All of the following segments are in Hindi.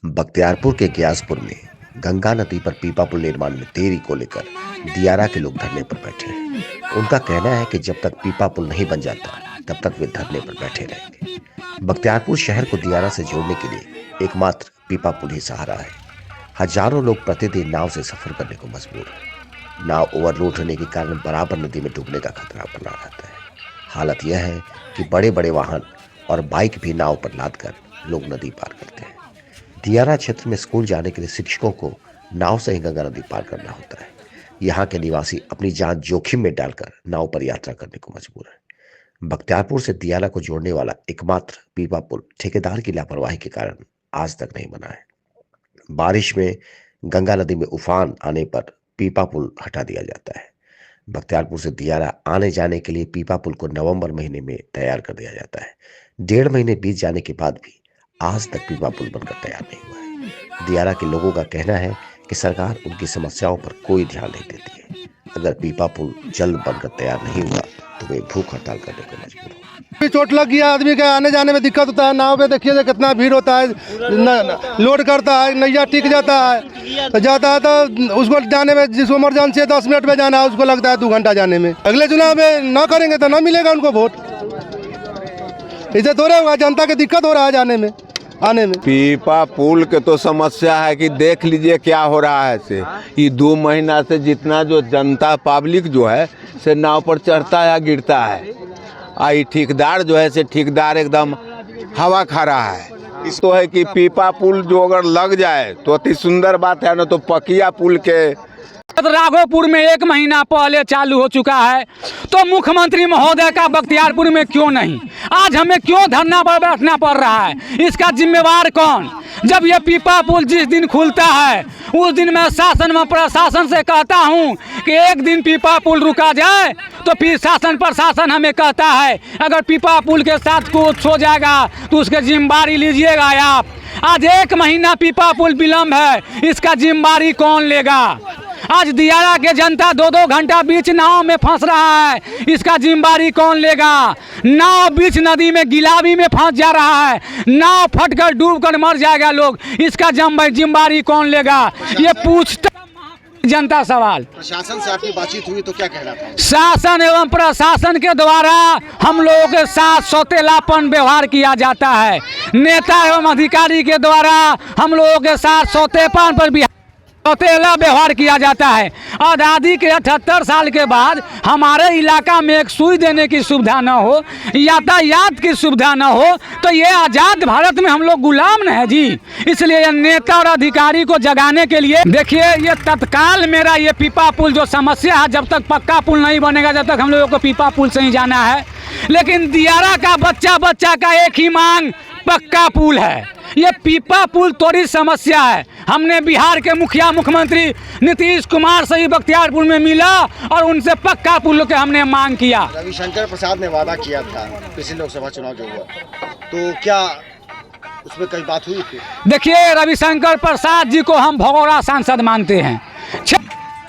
बख्तियारपुर के ग्यासपुर में गंगा नदी पर पीपा पुल निर्माण में देरी को लेकर दियारा के लोग धरने पर बैठे हैं। उनका कहना है कि जब तक पीपा पुल नहीं बन जाता तब तक वे धरने पर बैठे रहेंगे। बख्तियारपुर शहर को दियारा से जोड़ने के लिए एकमात्र पीपा पुल ही सहारा है। हजारों लोग प्रतिदिन नाव से सफर करने को मजबूर हैं। नाव ओवरलोड होने के कारण बराबर नदी में डूबने का खतरा बना रहता है। हालत यह है कि बड़े बड़े वाहन और बाइक भी नाव पर लादकर लोग नदी पार करते हैं। दियारा क्षेत्र में स्कूल जाने के लिए शिक्षकों को नाव से ही गंगा नदी पार करना होता है। यहाँ के निवासी अपनी जान जोखिम में डालकर नाव पर यात्रा करने को मजबूर है। बख्तियारपुर से दियारा को जोड़ने वाला एकमात्र पीपा पुल ठेकेदार की लापरवाही के कारण आज तक नहीं बना है। बारिश में गंगा नदी में उफान आने पर पीपा पुल हटा दिया जाता है। बख्तियारपुर से दियारा आने जाने के लिए पीपा पुल को नवंबर महीने में तैयार कर दिया जाता है। 1.5 महीने बीत जाने के बाद भी आज तक पीपा पुल बनकर तैयार नहीं हुआ है। दियारा के लोगों का कहना है कि सरकार उनकी समस्याओं पर कोई ध्यान नहीं देती है। अगर पीपा पुल जल्द बनकर तैयार नहीं हुआ तो वे भूख हड़ताल करने को मजबूर हो। चोट लग गया, आदमी के आने जाने में दिक्कत होता है। नाव पे देखिए कितना भीड़ होता है, लोड करता है, नैया टिक जाता है तो उसको जाने में, जिसको इमरजेंसी है 10 मिनट में जाना है, उसको लगता है 2 घंटा जाने में। अगले चुनाव में ना करेंगे तो ना मिलेगा उनको वोट। इसे थोड़ा हुआ, जनता की दिक्कत हो रहा है जाने में आने में। पीपा पुल के तो समस्या है कि देख लीजिए क्या हो रहा है से ये 2 महीना से जितना जो जनता पब्लिक जो है से नाव पर चढ़ता है या गिरता है। ये ठेकेदार जो है से ठेकेदार एकदम हवा खा रहा है। इस तो है कि पीपा पुल जो अगर लग जाए तो अति सुंदर बात है, ना तो पकिया पुल के राघोपुर में 1 महीना पहले चालू हो चुका है, तो मुख्यमंत्री महोदय का बख्तियारपुर में क्यों नहीं? आज हमें क्यों धरना पर बैठना पड़ रहा है? इसका जिम्मेवार कौन? जब ये पीपा पुल जिस दिन खुलता है उस दिन मैं शासन में प्रशासन से कहता हूं कि एक दिन पीपा पुल रुका जाए, तो फिर शासन प्रशासन हमें कहता है अगर पीपा पुल के साथ कुछ हो जाएगा तो उसके जिम्मेवारी लीजिएगा आप। आज 1 महीना पीपा पुल विलम्ब है, इसका जिम्मेवारी कौन लेगा? आज दियारा के जनता 2-2 घंटा बीच नाव में फंस रहा है, इसका जिम्मेवारी कौन लेगा? नाव बीच नदी में गिलावी में फंस जा रहा है, नाव फटकर डूबकर मर जाएगा लोग, इसका जिम्मेवारी कौन लेगा? ये पूछता जनता सवाल। प्रशासन से आपकी बातचीत हुई तो क्या कह रहा था? शासन एवं प्रशासन के द्वारा हम लोगों के साथ सौतेलापन व्यवहार किया जाता है। नेता एवं अधिकारी के द्वारा हम लोगों के साथ सौतेलापन पर सौतेला व्यवहार किया जाता है। आज़ादी के 78 साल के बाद हमारे इलाका में एक सुई देने की सुविधा न हो, यातायात की सुविधा न हो, तो ये आज़ाद भारत में हम लोग गुलाम न है जी। इसलिए ये नेता और अधिकारी को जगाने के लिए देखिए, ये तत्काल मेरा ये पीपा पुल जो समस्या है, जब तक पक्का पुल नहीं बनेगा जब तक हम लोगों को पीपा पुल से ही जाना है। लेकिन दियारा का बच्चा का एक ही मांग पक्का पुल है। ये पीपा पुल थोड़ी समस्या है। हमने बिहार के मुख्यमंत्री नीतीश कुमार से ही बख्तियारपुर में मिला और उनसे पक्का पुल के हमने मांग किया। रविशंकर प्रसाद ने वादा किया था पिछले लोकसभा चुनाव जो हुआ, तो क्या उसमें कई बात हुई थी? देखिए, रविशंकर प्रसाद जी को हम भगोड़ा सांसद मानते हैं,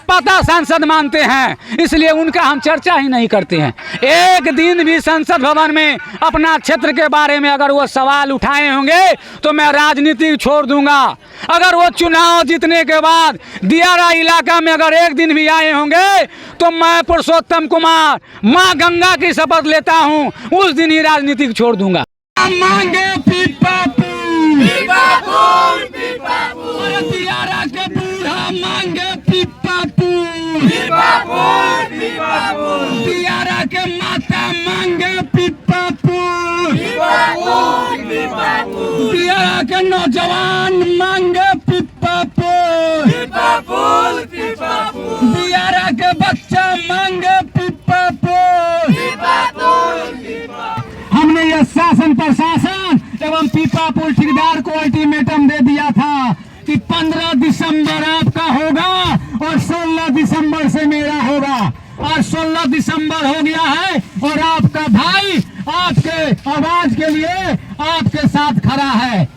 पता सांसद मानते हैं, इसलिए उनका हम चर्चा ही नहीं करते हैं। एक दिन भी संसद भवन में अपना क्षेत्र के बारे में अगर वो सवाल उठाए होंगे तो मैं राजनीति छोड़ दूंगा। अगर वो चुनाव जीतने के बाद दियारा इलाका में अगर एक दिन भी आए होंगे तो मैं पुरुषोत्तम कुमार माँ गंगा की शपथ लेता हूँ, उस दिन ही राजनीति छोड़ दूंगा। मांगे पीपा पुल, दियारा के बूढ़ा मांगे पीपा पुल, दियारा के माता मांगे पीपा पुल, दियारा के नौजवान मांगे पीपा पुल, दियारा के बच्चा मांगे पीपा पुल। हमने यह शासन प्रशासन एवं पीपा पुल ठेकेदार को अल्टीमेटम दे दिया था कि 15 दिसंबर आपका होगा और 16 दिसंबर से मेरा होगा। आज 16 दिसंबर हो गया है और आपका भाई आपके आवाज के लिए आपके साथ खड़ा है।